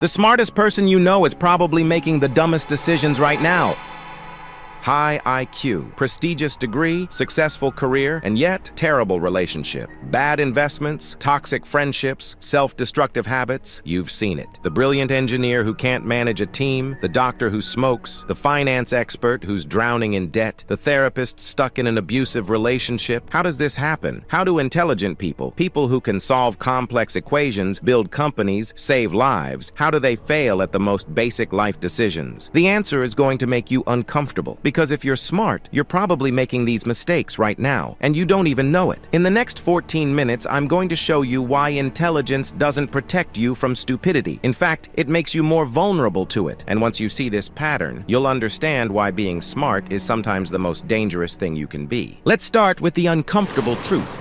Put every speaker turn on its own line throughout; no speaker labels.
The smartest person you know is probably making the dumbest decisions right now. High IQ, prestigious degree, successful career, and yet terrible relationship. Bad investments, toxic friendships, self-destructive habits. You've seen it. The brilliant engineer who can't manage a team, the doctor who smokes, the finance expert who's drowning in debt, the therapist stuck in an abusive relationship. How does this happen? How do intelligent people who can solve complex equations, build companies, save lives, how do they fail at the most basic life decisions? The answer is going to make you uncomfortable. Because if you're smart, you're probably making these mistakes right now, and you don't even know it. In the next 14 minutes, I'm going to show you why intelligence doesn't protect you from stupidity. In fact, it makes you more vulnerable to it. And once you see this pattern, you'll understand why being smart is sometimes the most dangerous thing you can be. Let's start with the uncomfortable truth.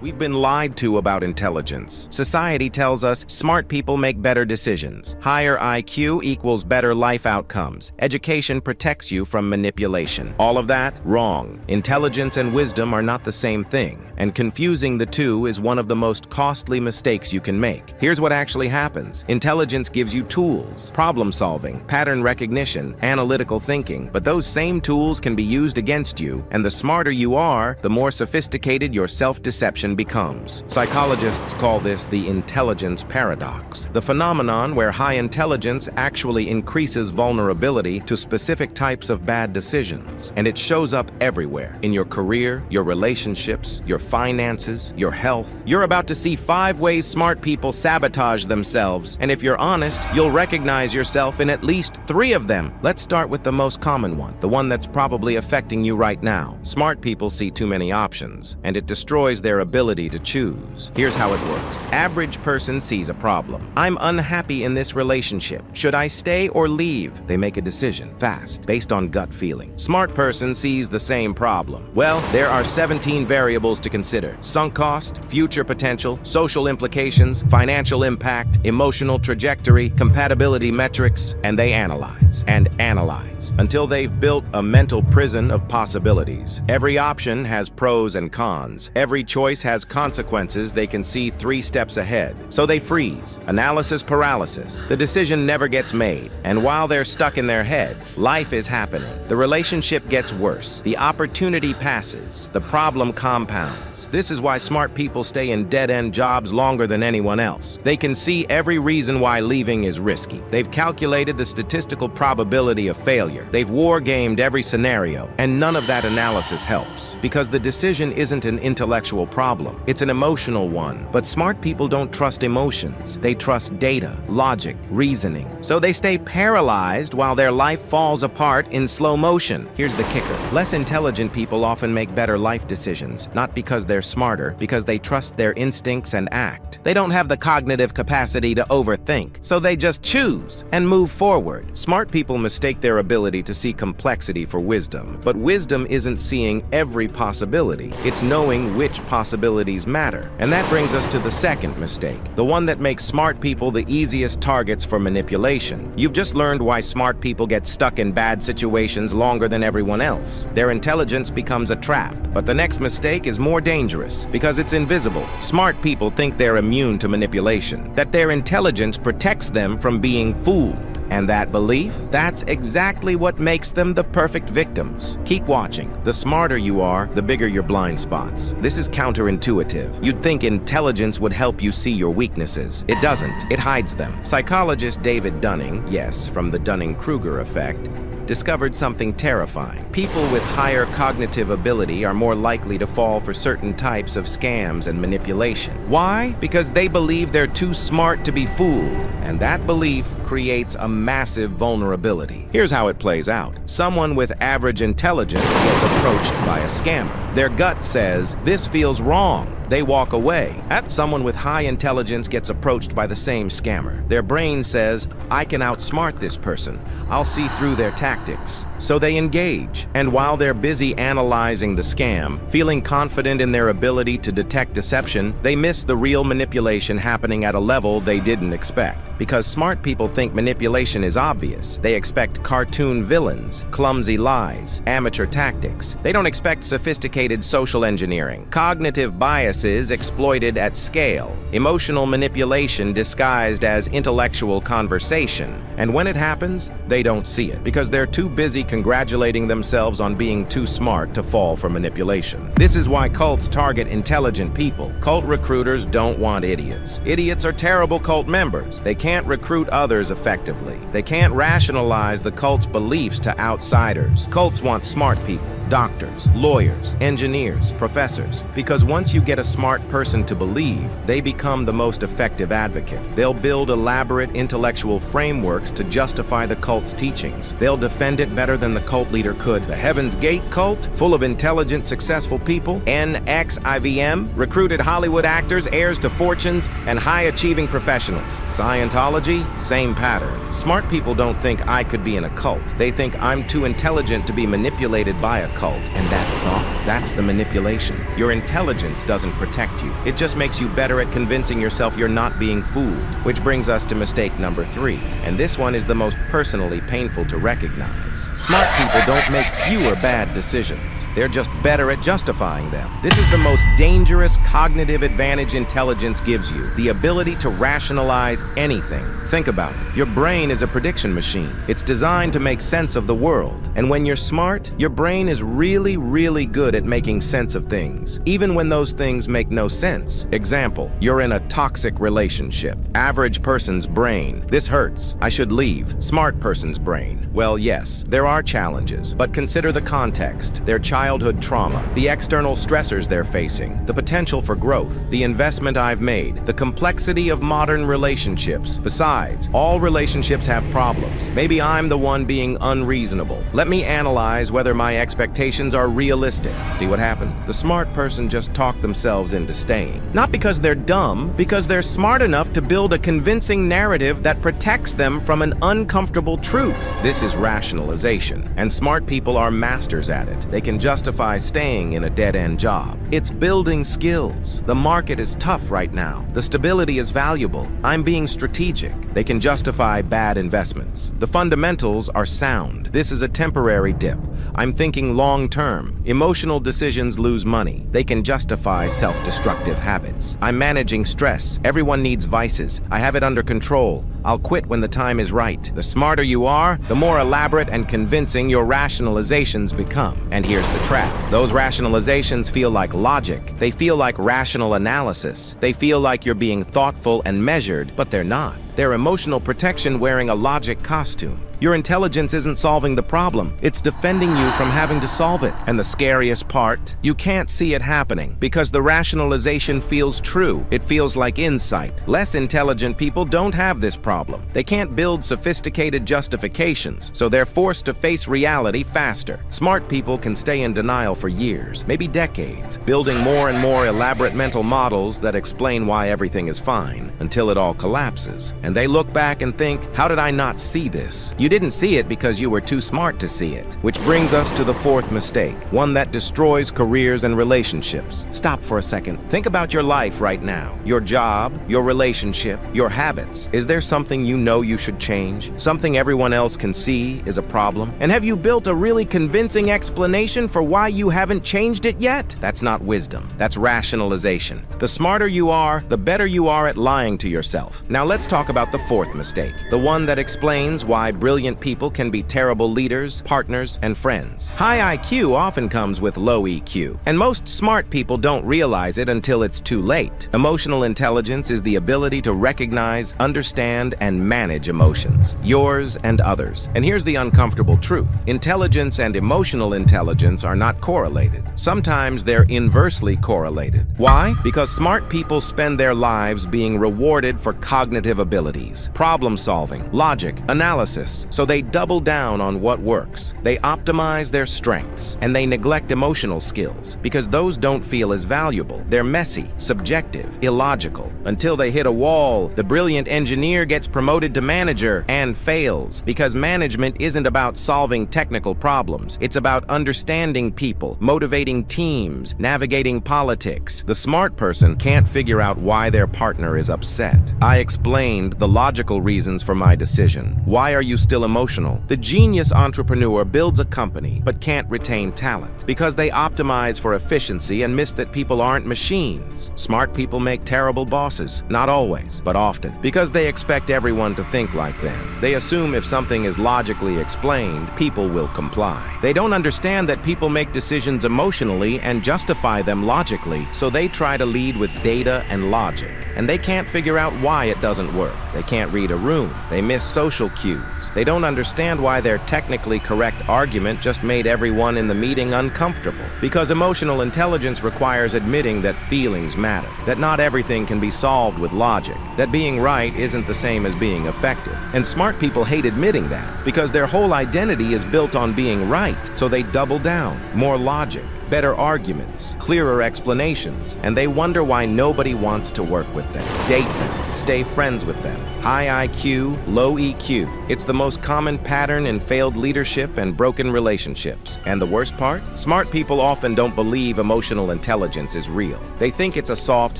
We've been lied to about intelligence. Society tells us smart people make better decisions. Higher IQ equals better life outcomes. Education protects you from manipulation. All of that, wrong. Intelligence and wisdom are not the same thing, and confusing the two is one of the most costly mistakes you can make. Here's what actually happens. Intelligence gives you tools, problem solving, pattern recognition, analytical thinking, but those same tools can be used against you, and the smarter you are, the more sophisticated your self-deception becomes. Psychologists call this the intelligence paradox, the phenomenon where high intelligence actually increases vulnerability to specific types of bad decisions. And it shows up everywhere, in your career, your relationships, your finances, your health. You're about to see 5 ways smart people sabotage themselves, and if you're honest, you'll recognize yourself in at least 3 of them. Let's start with the most common one, the one that's probably affecting you right now. Smart people see too many options, and it destroys their ability to choose. Here's how it works. Average person sees a problem. I'm unhappy in this relationship. Should I stay or leave? They make a decision fast, based on gut feeling. Smart person sees the same problem. Well, there are 17 variables to consider. Sunk cost, future potential, social implications, financial impact, emotional trajectory, compatibility metrics, and they analyze and analyze until they've built a mental prison of possibilities. Every option has pros and cons. Every choice has consequences they can see 3 steps ahead. So they freeze. Analysis paralysis. The decision never gets made. And while they're stuck in their head, life is happening. The relationship gets worse. The opportunity passes. The problem compounds. This is why smart people stay in dead-end jobs longer than anyone else. They can see every reason why leaving is risky. They've calculated the statistical probability of failure. They've war-gamed every scenario, and none of that analysis helps. Because the decision isn't an intellectual problem. It's an emotional one. But smart people don't trust emotions. They trust data, logic, reasoning. So they stay paralyzed while their life falls apart in slow motion. Here's the kicker. Less intelligent people often make better life decisions, not because they're smarter, because they trust their instincts and act. They don't have the cognitive capacity to overthink, so they just choose and move forward. Smart people mistake their ability to see complexity for wisdom. But wisdom isn't seeing every possibility. It's knowing which possibilities matter. And that brings us to the second mistake, the one that makes smart people the easiest targets for manipulation. You've just learned why smart people get stuck in bad situations longer than everyone else. Their intelligence becomes a trap. But the next mistake is more dangerous because it's invisible. Smart people think they're immune to manipulation, that their intelligence protects them from being fooled. And that belief, that's exactly what makes them the perfect victims. Keep watching. The smarter you are, the bigger your blind spots. This is counterintuitive. You'd think intelligence would help you see your weaknesses. It doesn't. It hides them. Psychologist David Dunning, yes, from the Dunning-Kruger effect, discovered something terrifying. People with higher cognitive ability are more likely to fall for certain types of scams and manipulation. Why? Because they believe they're too smart to be fooled, and that belief creates a massive vulnerability. Here's how it plays out. Someone with average intelligence gets approached by a scammer. Their gut says, "This feels wrong." They walk away. Someone with high intelligence gets approached by the same scammer. Their brain says, "I can outsmart this person. I'll see through their tactics." So they engage. And while they're busy analyzing the scam, feeling confident in their ability to detect deception, they miss the real manipulation happening at a level they didn't expect. Because smart people think manipulation is obvious. They expect cartoon villains, clumsy lies, amateur tactics. They don't expect sophisticated social engineering. Cognitive bias weaknesses exploited at scale, emotional manipulation disguised as intellectual conversation. And when it happens, they don't see it because they're too busy congratulating themselves on being too smart to fall for manipulation. This is why cults target intelligent people. Cult recruiters don't want idiots. Idiots are terrible cult members. They can't recruit others effectively. They can't rationalize the cult's beliefs to outsiders. Cults want smart people. Doctors, lawyers, engineers, professors. Because once you get a smart person to believe, they become the most effective advocate. They'll build elaborate intellectual frameworks to justify the cult's teachings. They'll defend it better than the cult leader could. The Heaven's Gate cult, full of intelligent, successful people, NXIVM, recruited Hollywood actors, heirs to fortunes, and high-achieving professionals. Scientology, same pattern. Smart people don't think I could be in a cult. They think I'm too intelligent to be manipulated by a cult. And that thought, that's the manipulation. Your intelligence doesn't protect you. It just makes you better at convincing yourself you're not being fooled. Which brings us to mistake number 3. And this one is the most personally painful to recognize. Smart people don't make fewer bad decisions. They're just better at justifying them. This is the most dangerous cognitive advantage intelligence gives you, the ability to rationalize anything. Think about it. Your brain is a prediction machine. It's designed to make sense of the world. And when you're smart, your brain is really good at making sense of things, even when those things make no sense. Example, you're in a toxic relationship. Average person's brain, this hurts, I should leave. Smart person's brain, well, yes, there are challenges, but consider the context, their childhood trauma, the external stressors they're facing, the potential for growth, the investment I've made, the complexity of modern relationships. Besides, all relationships have problems. Maybe I'm the one being unreasonable. Let me analyze whether my expectations are realistic. See what happened? The smart person just talked themselves into staying. Not because they're dumb, because they're smart enough to build a convincing narrative that protects them from an uncomfortable truth. This is rationalization, and smart people are masters at it. They can justify staying in a dead-end job. It's building skills. The market is tough right now. The stability is valuable. I'm being strategic. They can justify bad investments. The fundamentals are sound. This is a temporary dip. I'm thinking long-term. Emotional decisions lose money. They can justify self-destructive habits. I'm managing stress. Everyone needs vices. I have it under control. I'll quit when the time is right. The smarter you are, the more elaborate and convincing your rationalizations become. And here's the trap. Those rationalizations feel like logic. They feel like rational analysis. They feel like you're being thoughtful and measured, but they're not. They're emotional protection wearing a logic costume. Your intelligence isn't solving the problem. It's defending you from having to solve it. And the scariest part, you can't see it happening because the rationalization feels true. It feels like insight. Less intelligent people don't have this problem. They can't build sophisticated justifications, so they're forced to face reality faster. Smart people can stay in denial for years, maybe decades, building more and more elaborate mental models that explain why everything is fine until it all collapses. And they look back and think, how did I not see this? You didn't see it because you were too smart to see it. Which brings us to the 4th mistake, one that destroys careers and relationships. Stop for a second. Think about your life right now. Your job, your relationship, your habits. Is there something you know you should change? Something everyone else can see is a problem? And have you built a really convincing explanation for why you haven't changed it yet? That's not wisdom. That's rationalization. The smarter you are, the better you are at lying to yourself. Now let's talk about the 4th mistake, the one that explains why brilliant people can be terrible leaders, partners, and friends. High IQ often comes with low EQ, and most smart people don't realize it until it's too late. Emotional intelligence is the ability to recognize, understand, and manage emotions, yours and others. And here's the uncomfortable truth. Intelligence and emotional intelligence are not correlated. Sometimes they're inversely correlated. Why? Because smart people spend their lives being rewarded for cognitive abilities, problem solving, logic, analysis. So they double down on what works. They optimize their strengths, and they neglect emotional skills because those don't feel as valuable. They're messy, subjective, illogical. Until they hit a wall, the brilliant engineer gets promoted to manager and fails because management isn't about solving technical problems. It's about understanding people, motivating teams, navigating politics. The smart person can't figure out why their partner is upset. I explained the logical reasons for my decision. Why are you still still emotional. The genius entrepreneur builds a company but can't retain talent because they optimize for efficiency and miss that people aren't machines. Smart people make terrible bosses, not always, but often, because they expect everyone to think like them. They assume if something is logically explained, people will comply. They don't understand that people make decisions emotionally and justify them logically, so they try to lead with data and logic. And they can't figure out why it doesn't work. They can't read a room. They miss social cues. They don't understand why their technically correct argument just made everyone in the meeting uncomfortable. Because emotional intelligence requires admitting that feelings matter, that not everything can be solved with logic, that being right isn't the same as being effective. And smart people hate admitting that because their whole identity is built on being right, so they double down. More logic, better arguments, clearer explanations, and they wonder why nobody wants to work with them, date them, stay friends with them. High IQ, low EQ. It's the most common pattern in failed leadership and broken relationships. And the worst part? Smart people often don't believe emotional intelligence is real. They think it's a soft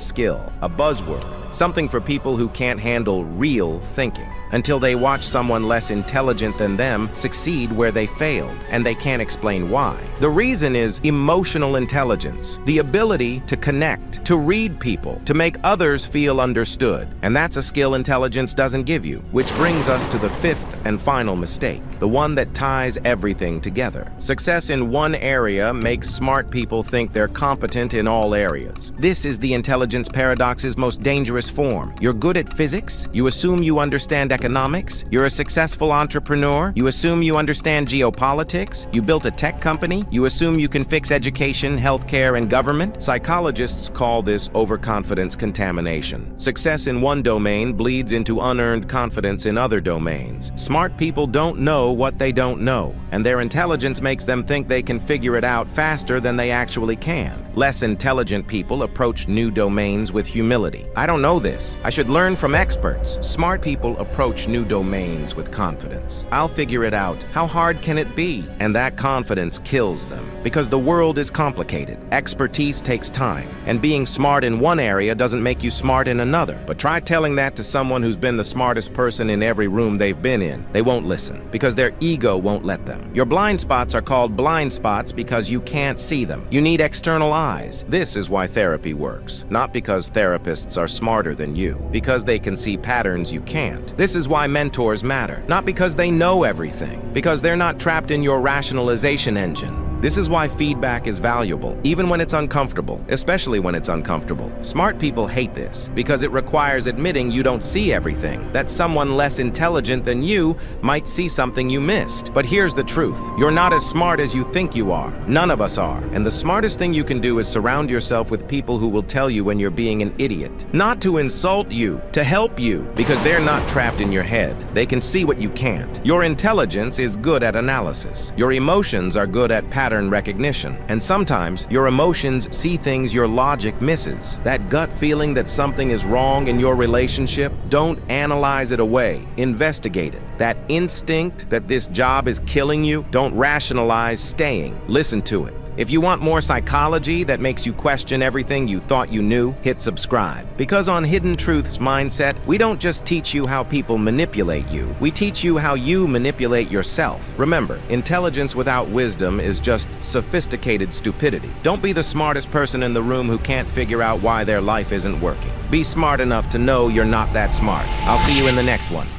skill, a buzzword, something for people who can't handle real thinking, until they watch someone less intelligent than them succeed where they failed, and they can't explain why. The reason is emotional intelligence, the ability to connect, to read people, to make others feel understood. And that's a skill intelligence doesn't give you, which brings us to the fifth and final mistake, the one that ties everything together. Success in one area makes smart people think they're competent in all areas. This is the intelligence paradox's most dangerous form. You're good at physics, you assume you understand economics, you're a successful entrepreneur, you assume you understand geopolitics, you built a tech company, you assume you can fix education, healthcare, and government. Psychologists call this overconfidence contamination. Success in one domain bleeds into unearned confidence in other domains. Smart people don't know what they don't know, and their intelligence makes them think they can figure it out faster than they actually can. Less intelligent people approach new domains with humility. I don't know this. I should learn from experts. Smart people approach new domains with confidence. I'll figure it out. How hard can it be? And that confidence kills them, because the world is complicated. Expertise takes time, and being smart in one area doesn't make you smart in another. But try telling that to someone who's been the smartest person in every room they've been in. They won't listen, because their ego won't let them. Your blind spots are called blind spots because you can't see them. You need external eyes. This is why therapy works. Not because therapists are smarter than you, because they can see patterns you can't. This is why mentors matter. Not because they know everything, because they're not trapped in your rationalization engine. This is why feedback is valuable, even when it's uncomfortable, especially when it's uncomfortable. Smart people hate this because it requires admitting you don't see everything, that someone less intelligent than you might see something you missed. But here's the truth. You're not as smart as you think you are. None of us are. And the smartest thing you can do is surround yourself with people who will tell you when you're being an idiot. Not to insult you, to help you, because they're not trapped in your head. They can see what you can't. Your intelligence is good at analysis. Your emotions are good at pattern recognition. And sometimes your emotions see things your logic misses. That gut feeling that something is wrong in your relationship, don't analyze it away. Investigate it. That instinct that this job is killing you, don't rationalize staying. Listen to it. If you want more psychology that makes you question everything you thought you knew, hit subscribe. Because on Hidden Truths Mindset, we don't just teach you how people manipulate you, we teach you how you manipulate yourself. Remember, intelligence without wisdom is just sophisticated stupidity. Don't be the smartest person in the room who can't figure out why their life isn't working. Be smart enough to know you're not that smart. I'll see you in the next one.